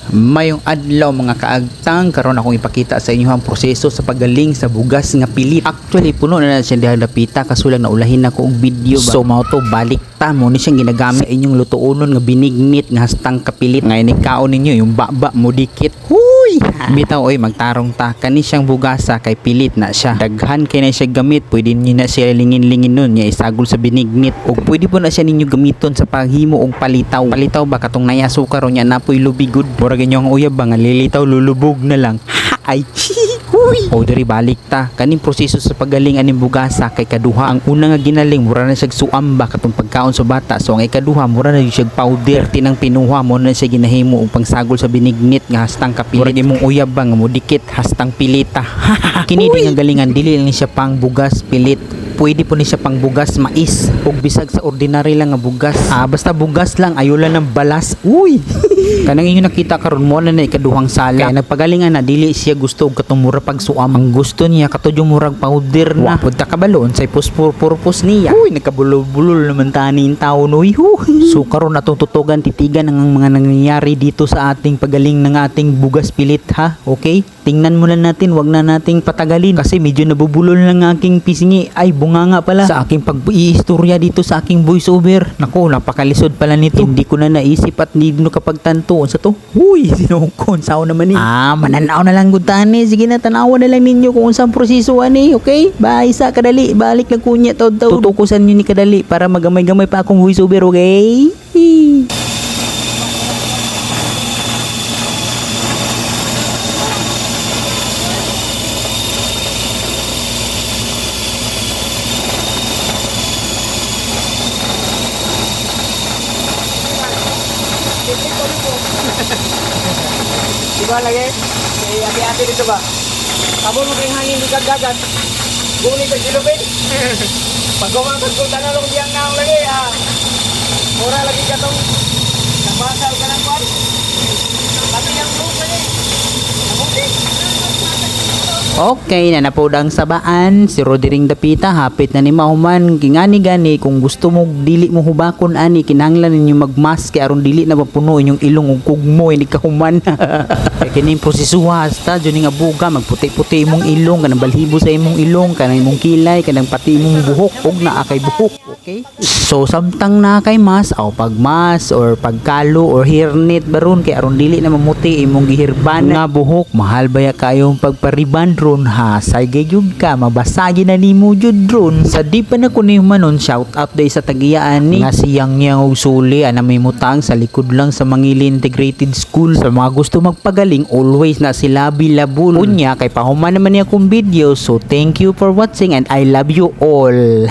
Mayong adlaw mga kaagtang, karon akong ipakita sa inyo ang proseso sa paggaling sa bugas nga pilit. Actually puno na siya diha dapita kasulang naulahin ako og video ba. So mao to balik ta mo ni siyang ginagamit sa inyong lutuonon nga binignit nga hastang kapilit. Ngayon ikaon ninyo yung baba mo dikit. Huy! Bitaw oy magtarong ta kani siyang bugasa kay pilit na siya. Daghan kay na siya gamit, pwede niyo na siya lingin-lingin nun nya isagol sa binignit. Ug pwede po na siya ninyo gamiton sa paghimo og palitaw. Palitaw ba katong nayasukar ron nya napoy lubigod. Ganyang uyab ba nga lilitaw lulubog na lang. Ay, huy. O diri balik ta. Kaning proseso sa paggaling aning bugasa kay kaduha. Ang una nga ginaling mura na siya suam ba katong pagkaon sa bata. So ang ikaduha mura na siya powder. Tinang pinuha mo na siya ginahimo og pangsagol sa binignit nga hastang kapilit. Mura imong uyab ba nga mudikit hastang pilita. Kini di nga galingan dili lang siya pang bugas pilit. Pwede po ni siya pang bugas mais ug bisag sa ordinary lang nga bugas. Basta bugas lang ayulan ng balas. Uy. Kanang inyo nakita karon mo na ikaduhang sala. Kaya nagpagalingan na dili siya gusto og katong mura pagsuam. Ang gusto niya katong murag powder na. Punta ka balon say purpose niya. Uy, nagkabulol-bulol naman taning taon uy. So karon natong tutugan titigan ang mga nangyayari dito sa ating pagaling ng ating bugas pilit ha. Okay? Tingnan muna natin, wag na nating patagalin kasi medyo nabubulol lang ang aking pisngi. Ay, bunganga pala sa aking pag-iistorya dito sa aking voiceover. Nako, napakalisod pala nito. Hindi ko na naisip at hindi no kapag tantuon sa to. Uy, sinukon sao naman eh. Mananaw na lang gutani. Sige na, tanawan na lang ninyo kung unsang proseso ani, okay? Bye sa kadali, balik lang kunya taud-taud. Tutukusan niyo ni kadali para magamay-gamay pa akong voiceover, okay? Diba lagi? Eh, hati-hati dito ba? Sabon mo kayong hangin di kagagat. Guni sa silupin. Pag gumangkot ko tanalong diyang naong lagi, mura lagi ka tong nabasal ka ng kwan. Tapi yung look lagi. Nabuti. Okay, na napudang sabaan si Rodering Dapita hapit na ni mahuman kingani gani kung gusto mo dili mo hubakon ani kinahanglan ninyo magmask kay aron dili na mapuno inyong ilong ug kugmo ini kahuman. Kay kini prosesuha hasta jud nga buga magputi-puti imong ilong kanang balhibo sa imong ilong kanang imong kilay kanang pati imong buhok ug naa kay buhok, okay? So samtang naa kay mas o pagmas or pagkalo or hairnet baron kay aron dili na mamuti imong gihirban nga buhok mahal baya kayong pagpariban ha, sige jud ka mabasagi na nimo jud ron. Sa di pa na kuno manon shout out day sa tagiyaan ni nga siyang niyang og suli ana may mutang sa likod lang sa Mangili Integrated School. Sa mga gusto magpagaling always na sila bilabul unya kay pahuman naman niya akong video. So thank you for watching and I love you all.